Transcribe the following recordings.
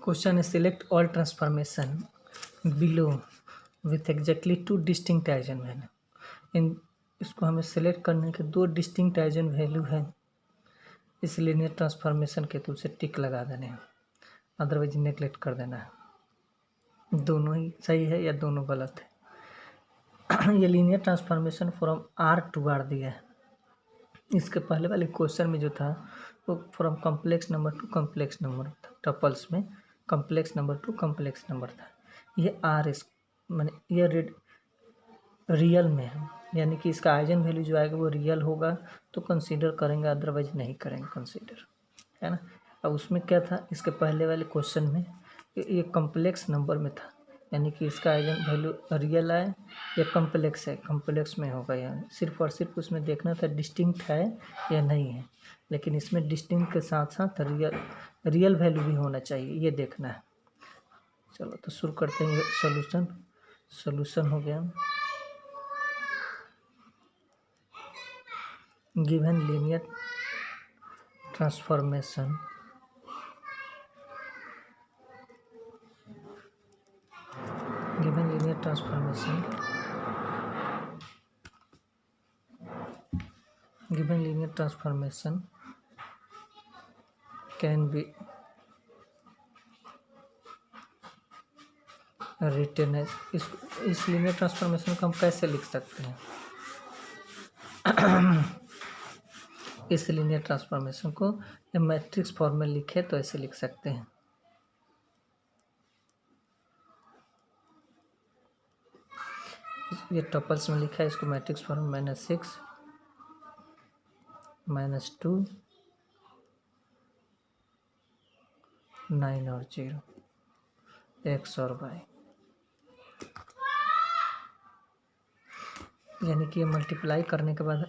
Question है select all transformation below with exactly 2 distinct eigen value. इन इसको हमें सिलेक्ट करने के 2 डिस्टिंक्ट आइजन वैल्यू है, इस लीनियर ट्रांसफॉर्मेशन के, तो उसे टिक लगा देने हैं, अदरवाइज नेगलेक्ट कर देना है। दोनों ही सही है या दोनों गलत है। ये linear transformation from R to R दिया है। इसके पहले वाले क्वेश्चन में जो था वो from complex number two complex number था, टपल्स में complex number two complex number था। ये आर इस मैंने ये रियल में है, यानी कि इसका आइजन वैल्यू जो आएगा वो रियल होगा तो कंसीडर करेंगे, अदरवाइज नहीं करेंगे कंसीडर, है ना। अब उसमें क्या था, इसके पहले वाले क्वेश्चन में ये कॉम्प्लेक्स नंबर में था, यानी कि इसका आइजन वैल्यू रियल आए या कॉम्प्लेक्स है, कॉम्प्लेक्स में होगा, यानी सिर्फ और सिर्फ उसमें देखना था डिस्टिंक्ट है या नहीं है, लेकिन इसमें डिस्टिंक्ट के साथ साथ रियल वैल्यू भी होना चाहिए, ये देखना है। चलो तो शुरू करते हैं सोल्यूशन हो गया। Given linear transformation can be written as इस लीनियर ट्रांसफॉर्मेशन को हम कैसे लिख सकते हैं? इस लीनियर ट्रांसफॉर्मेशन को मैट्रिक्स फॉर्म में लिखे तो ऐसे लिख सकते हैं। ये टपल्स में लिखा है, इसको मैट्रिक्स फॉर्म -6 -2 9 और 0 x और y, यानी कि ये मल्टीप्लाई करने के बाद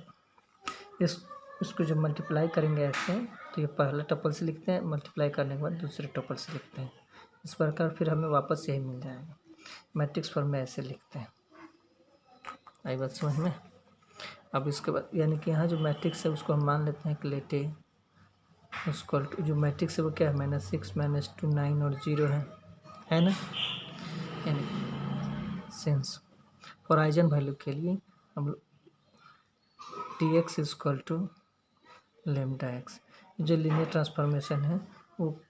इसको जब मल्टीप्लाई करेंगे ऐसे, तो ये पहला टपल से लिखते हैं, मल्टीप्लाई करने के बाद दूसरे टपल से लिखते हैं, इस प्रकार फिर हमें वापस यही मिल जाएगा। मैट्रिक्स फॉर्म में ऐसे लिखते हैं। आई बात समझ में? अब इसके बाद यानी कि यहाँ जो मैट्रिक्स है उसको हम मान लेते हैं क्लेटे, उसको जो मैट्रिक्स है वो क्या है, -6 -2 9 और 0 है ना। यानी सिंस फॉर आइजन वैल्यू के लिए हम लोग Tx = λx, जो लीनियर ट्रांसफॉर्मेशन है वो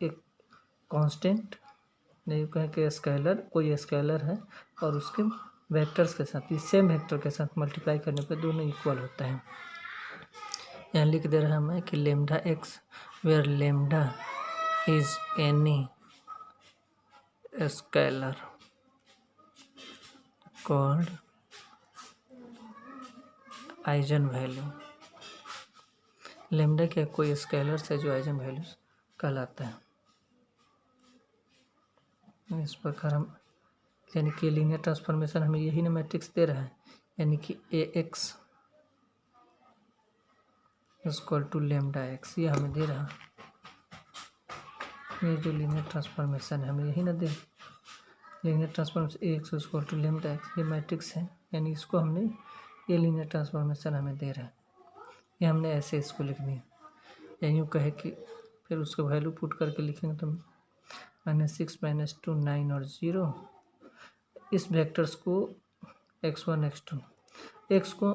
एक कांस्टेंट नहीं कहें कि स्केलर, कोई स्केलर है और उसके वेक्टर्स के साथ, इस सेम वेक्टर के साथ मल्टीप्लाई करने पर दोनों इक्वल होता है। यहाँ लिख दे रहा मैं कि λx where lambda is any scalar called eigen value. Lambda क्या कोई स्केलर से जो आइजन वैल्यू कहलाता है। इस प्रकार हम यानी कि लीनियर ट्रांसफॉर्मेशन हमें यही ना मैट्रिक्स दे रहा है, यानी कि Ax = λx, ये हमें दे रहा है। ये जो लीनियर ट्रांसफॉर्मेशन है हमें यही ना दे, लीनियर ट्रांसफॉर्मेशन Ax = λx, ये मैट्रिक्स है, यानी इसको हमने ये लीनियर ट्रांसफॉर्मेशन हमें दे रहा है, ये हमने ऐसे इसको लिख दिया। या यूँ कहे कि फिर उसको वैल्यू पुट करके लिखेंगे तो -6 -2 9 और 0, इस वेक्टर्स को x1 x2, x को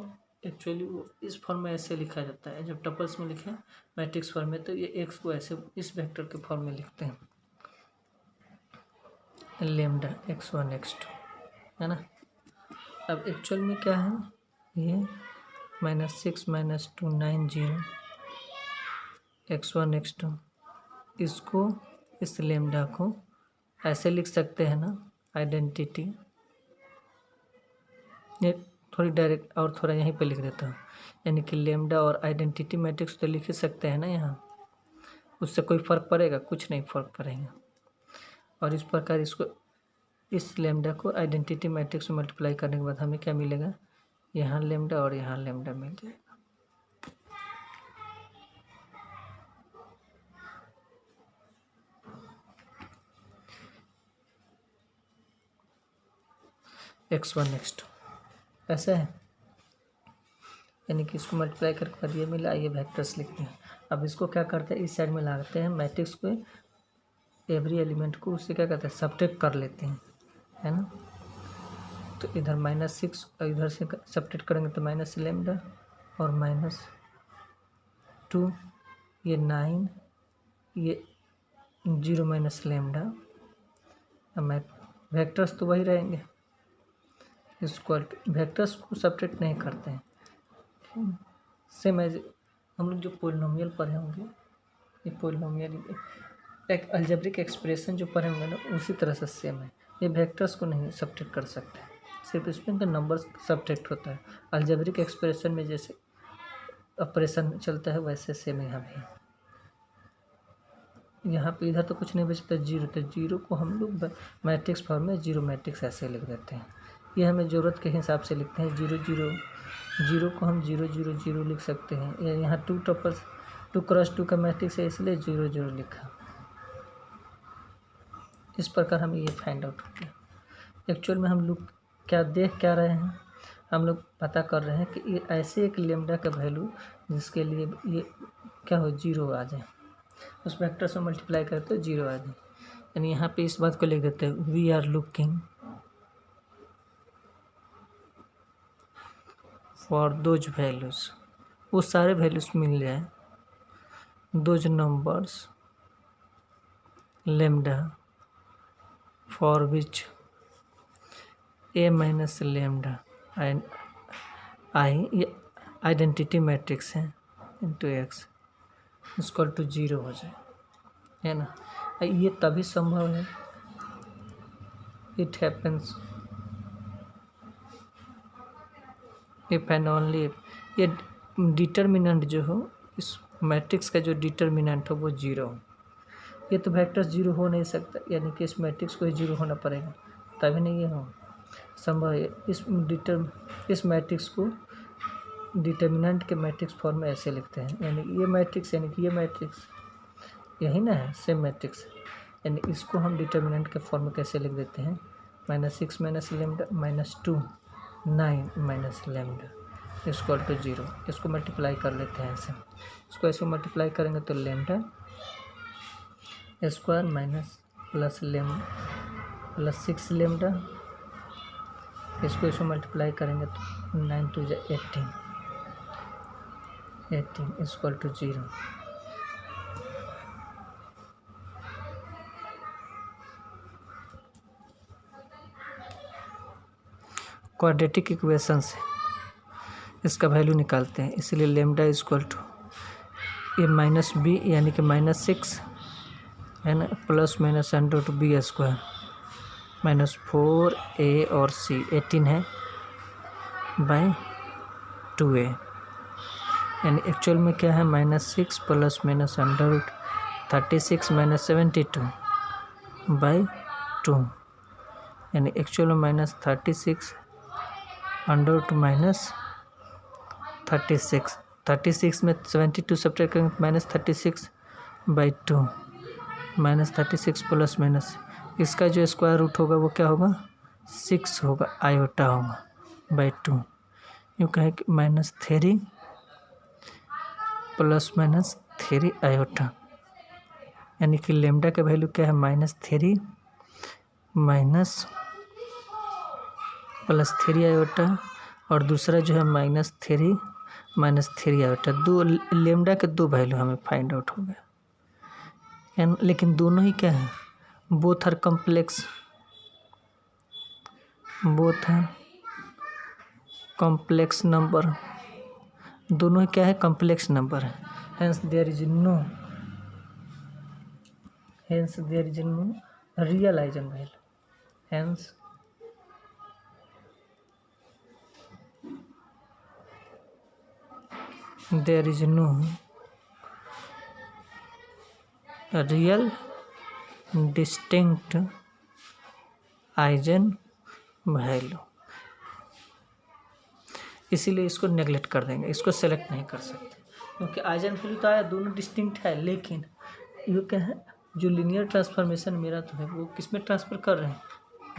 एक्चुअली वो इस फॉर्म में ऐसे लिखा जाता है, जब टपल्स में लिखे मैट्रिक्स फॉर्म में तो ये x को ऐसे इस वेक्टर के फॉर्म में लिखते हैं, लैम्डा x1 x2, है ना। अब एक्चुअल में क्या है, ये -6 -2 9 0 x1 x2, इसको इस लैम्डा को ऐसे लिख सकते हैं ना, आइडेंटिटी, ये थोड़ी डायरेक्ट और थोड़ा यहीं पे लिख देता हूँ, यानी कि लैम्डा और आइडेंटिटी मैट्रिक्स तो लिख ही सकते हैं ना यहाँ, उससे कोई फ़र्क पड़ेगा? कुछ नहीं फ़र्क पड़ेगा। और इस प्रकार इसको इस लैम्डा को आइडेंटिटी मैट्रिक्स में मल्टीप्लाई करने के बाद हमें क्या मिलेगा, यहाँ लैम्डा और यहाँ लैम्डा मिल जाएगा। x1 x2 ऐसा है, यानी कि इसको मल्टीप्लाई करके बाद ये मिला, ये वेक्टर्स लिखते हैं। अब इसको क्या करते हैं, इस साइड में लाते हैं मैट्रिक्स को एवरी एलिमेंट को उससे क्या कहते हैं, सब्ट्रैक्ट कर लेते हैं, है ना। तो इधर -6 और इधर से सब्ट्रैक्ट करेंगे तो माइनस लेमडा और -2, ये 9, ये 0 माइनस लेमडा। मैं वेक्टर्स तो वही रहेंगे, इक्वल वेक्टर्स को सब्ट्रैक्ट नहीं करते हैं। सेम एज हम लोग जो पोलिनोमियल पढ़े होंगे, ये पोलिनोमियल एक अलजेब्रिक एक्सप्रेशन जो पढ़े होंगे ना, उसी तरह से सेम है। ये वेक्टर्स को नहीं सब्ट्रैक्ट कर सकते, सिर्फ इसमें का नंबर्स सब्ट्रैक्ट होता है। अलजेब्रिक एक्सप्रेशन में जैसे ऑपरेशन चलता है वैसे सेम यहाँ भी। यहाँ पे इधर तो कुछ नहीं बचता, जीरो, तो जीरो को हम लोग मैट्रिक्स फॉर्म में जीरो मैट्रिक्स ऐसे लिख देते हैं। ये हमें ज़रूरत के हिसाब से लिखते हैं। 0 0 0 को हम 0 0 0 लिख सकते हैं, या यहाँ 2 टॉपर्स 2 क्रॉस 2 का मैट्रिक्स है इसलिए 0 0 लिखा। इस प्रकार हमें ये फाइंड आउट हो गया। एक्चुअल में हम लोग क्या देख क्या रहे हैं, हम लोग पता कर रहे हैं कि ये ऐसे एक लेमडा का वैल्यू जिसके लिए ये क्या हो, 0 आ जाए, उस वेक्टर से मल्टीप्लाई करते तो 0 आ जाए। यानी यहाँ पे इस बात को लिख देते हैं, we are looking for those values, वो सारे वैल्यूज मिल जाए, those numbers lambda for which A minus lambda I, ये आइडेंटिटी मैट्रिक्स है, इंटू एक्स इक्वल टू 0 हो जाए, है ना। ये तभी संभव है, it happens if and only if ये डिटर्मिनेंट जो हो, इस मैट्रिक्स का जो डिटर्मिनेंट हो वो 0 हो। ये तो वेक्टर्स 0 हो नहीं सकता, यानी कि इस मैट्रिक्स को ही 0 होना पड़ेगा, तभी नहीं ये हो संभव है। इस मैट्रिक्स को डिटर्मिनेंट के मैट्रिक्स फॉर्म में ऐसे लिखते हैं, यानी ये मैट्रिक्स, यानी कि ये मैट्रिक्स यही ना है, सेम मैट्रिक्स, यानी इसको हम डिटर्मिनेंट के फॉर्म में कैसे लिख देते हैं, -6 minus lambda -2 9 minus lambda equal to 0। इसको मल्टीप्लाई कर लेते हैं ऐसे, इसको ऐसे मल्टीप्लाई करेंगे तो lambda square minus plus 6 lambda, इसको मल्टीप्लाई करेंगे तो 9 2 18 इक्वल टू 0। क्वाड्रेटिक इक्वेशन से इसका वैल्यू निकालते हैं, इसलिए लेमडा इक्वल टू ये -b यानी कि -6 है ना, प्लस माइनस √b² -4a और c 18 है बाई 2a, यानी एक्चुअल में क्या है, -6 प्लस माइनस √36 -72 बाई 2, यानी एक्चुअल में -36 √36 36 में 72 सब्ट्रैक्ट करेंगे -36 बाई 2, -36 प्लस माइनस इसका जो स्क्वायर रूट होगा वो क्या होगा, 6 होगा, आयोटा होगा बाई 2। यूँ कहें कि -3 प्लस -3 आयोटा, यानी कि लेमडा का वैल्यू क्या है, -3 माइनस +3 आयोटा, और दूसरा जो है -3 आयोटा। दो लेमडा के दो वैल्यू हमें फाइंड आउट हो गया, लेकिन दोनों ही क्या है, बोथ आर कॉम्प्लेक्स, बोथ है कॉम्प्लेक्स नंबर, दोनों ही क्या है, कॉम्प्लेक्स नंबर है। Hence there is no real eigen value, hence there is no real distinct eigen value, इसीलिए इसको नेगलेक्ट कर देंगे, इसको सेलेक्ट नहीं कर सकते, क्योंकि आइजन वैल्यू तो आया, दोनों डिस्टिंक्ट है, लेकिन ये क्या है, जो लीनियर ट्रांसफॉर्मेशन मेरा तो है वो किस में ट्रांसफ़र कर रहे हैं,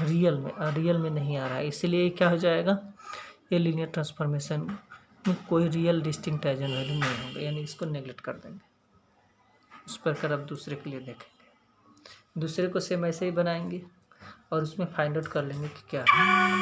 रियल में, और रियल में नहीं आ रहा है, इसलिए क्या हो जाएगा, ये लीनियर ट्रांसफॉर्मेशन में कोई रियल डिस्टिंक्ट आइजन वैल्यू नहीं होगा, यानी इसको नेगलेक्ट कर देंगे। उस प्रकार अब दूसरे के लिए देखेंगे। दूसरे को सेम ऐसे ही बनाएंगे और उसमें फाइंड आउट कर लेंगे कि क्या है।